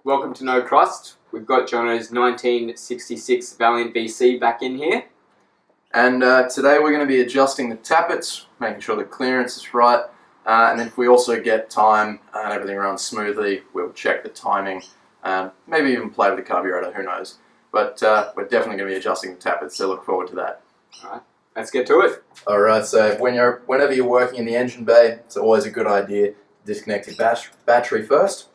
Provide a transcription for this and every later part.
Welcome to No Crust. We've got Johnno's 1966 Valiant VC back in here. And today we're going to be adjusting the tappets, making sure the clearance is right. And if we also get time and everything runs smoothly, we'll check the timing. Maybe even play with the carburetor, who knows. But we're definitely going to be adjusting the tappets, so look forward to that. Alright, let's get to it. Alright, so whenever you're working in the engine bay, it's always a good idea to disconnect your battery first.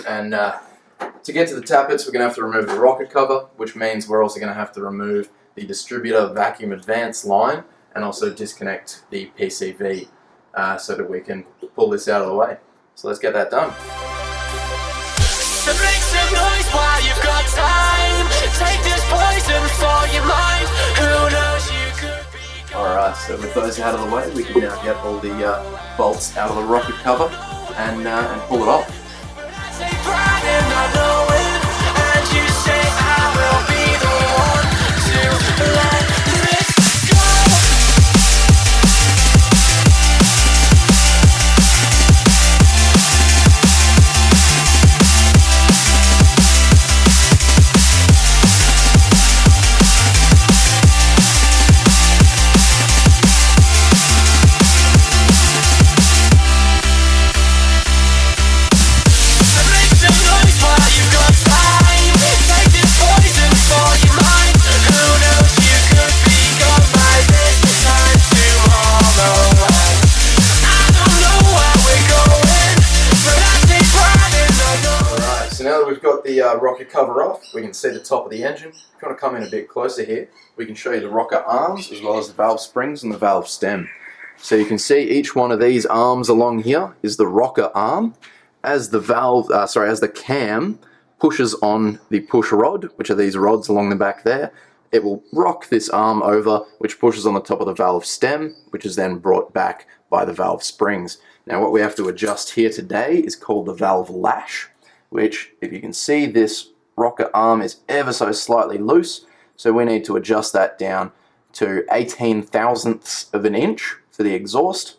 And to get to the tappets, we're going to have to remove the rocker cover, which means we're also going to have to remove the distributor vacuum advance line and also disconnect the PCV so that we can pull this out of the way. So let's get that done. So make some noise while you've got time. Take this poison for your mind. Who knows, you could be. Alright, so with those out of the way, we can now get all the bolts out of the rocker cover and pull it off. Take pride in not knowing, and you say I will be the one to let this go. Now that we've got the rocker cover off, we can see the top of the engine. If you want to come in a bit closer here, we can show you the rocker arms as well as the valve springs and the valve stem. So you can see each one of these arms along here is the rocker arm. As the as the cam pushes on the push rod, which are these rods along the back there, it will rock this arm over, which pushes on the top of the valve stem, which is then brought back by the valve springs. Now what we have to adjust here today is called the valve lash, which, if you can see, this rocker arm is ever so slightly loose, so we need to adjust that down to 18 thousandths of an inch for the exhaust,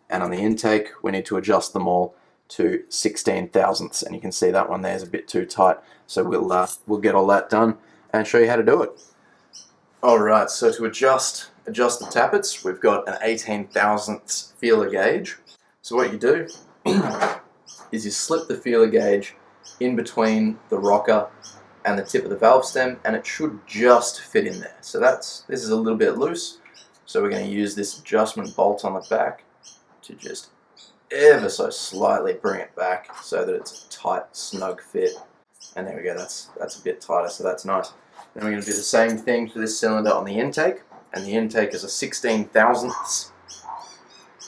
and on the intake we need to adjust them all to 16 thousandths, and you can see that one there is a bit too tight, so we'll get all that done and show you how to do it. Alright, so to adjust the tappets, we've got an 18 thousandths feeler gauge. So what you do is you slip the feeler gauge in between the rocker and the tip of the valve stem, and it should just fit in there. So this is a little bit loose, so we're going to use this adjustment bolt on the back to just ever so slightly bring it back so that it's a tight, snug fit. And there we go, that's a bit tighter, so that's nice. Then we're going to do the same thing for this cylinder on the intake, and the intake is a 16 thousandths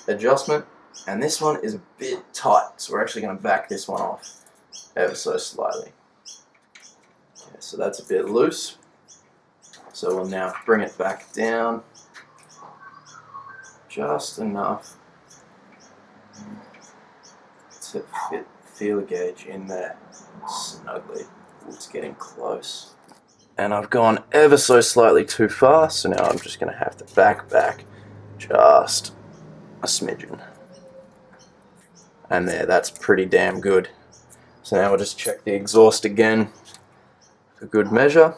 adjustment, and this one is a bit tight, so we're actually going to back this one off ever so slightly. Okay, so that's a bit loose, so we'll now bring it back down just enough to fit the feeler gauge in there snugly. It's getting close. And I've gone ever so slightly too far, so now I'm just going to have to back just a smidgen. And there, that's pretty damn good. So now we'll just check the exhaust again for good measure.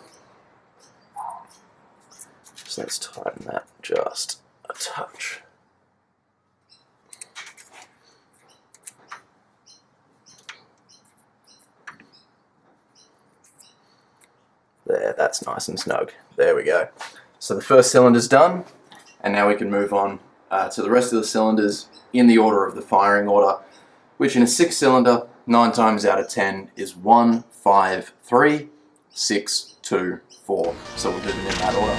So let's tighten that just a touch. There, that's nice and snug. There we go. So the first cylinder's done, and now we can move on to the rest of the cylinders in the order of the firing order, which in a 6-cylinder, 9 times out of 10 is 1, 5, 3, 6, 2, 4. So we'll do them in that order.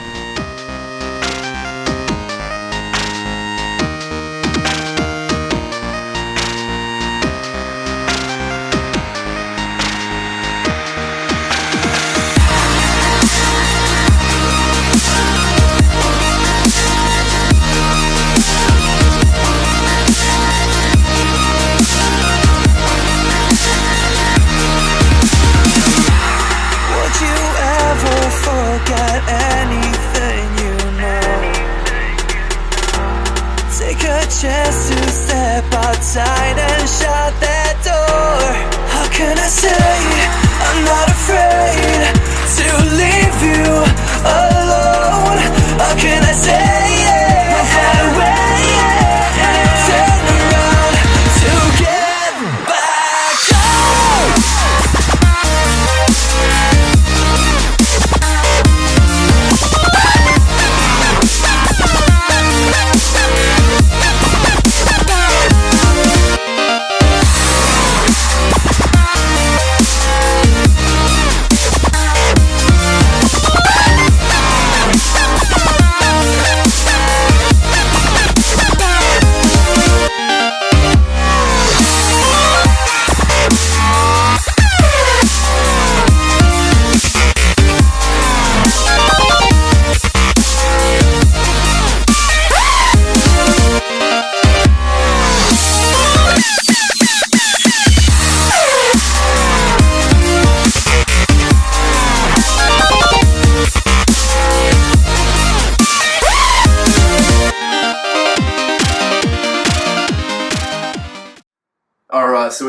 Would you ever forget anything?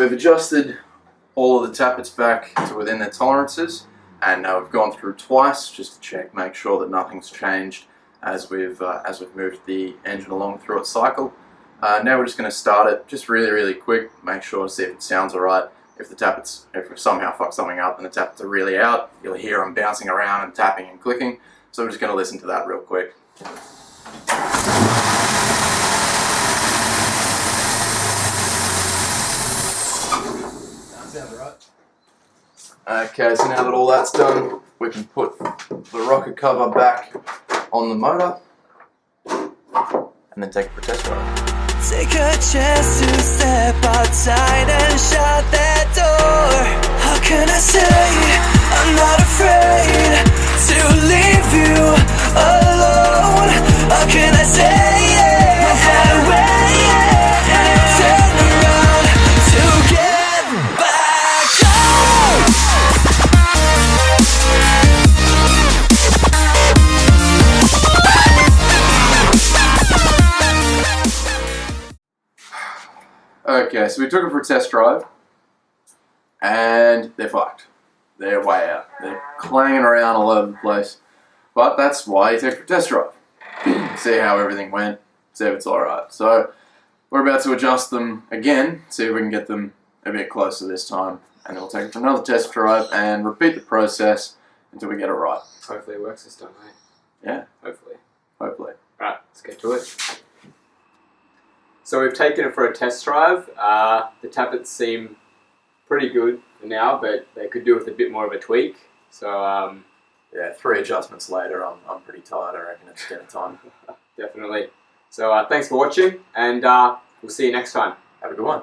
we've adjusted all of the tappets back to within their tolerances, and we've gone through twice just to check, make sure that nothing's changed as we've moved the engine along through its cycle. Now we're just going to start it just really quick, make sure to see if it sounds alright. If we somehow fuck something up and the tappets are really out, you'll hear them bouncing around and tapping and clicking. So we're just going to listen to that real quick. Sounds right. Okay, so now that all that's done, we can put the rocker cover back on the motor and then take it for a test drive. Take a chance to step outside and shut that door. How can I say I'm not afraid to leave you alone? How can I say my heart away and turn around to get back home? Okay, so we took it for a test drive, and they're fucked. They're way out. They're clanging around all over the place. But that's why you take it for a test drive. See how everything went, see if it's alright. So, we're about to adjust them again, see if we can get them a bit closer this time. And then we'll take it for another test drive and repeat the process until we get it right. Hopefully it works this time, mate. Yeah, Hopefully. hopefully. Right, let's get to it. So we've taken it for a test drive. The tappets seem pretty good for now, but they could do with a bit more of a tweak. So Yeah, 3 adjustments later, I'm pretty tired. I reckon it's dinner time. definitely. So thanks for watching, and we'll see you next time. Have a good one.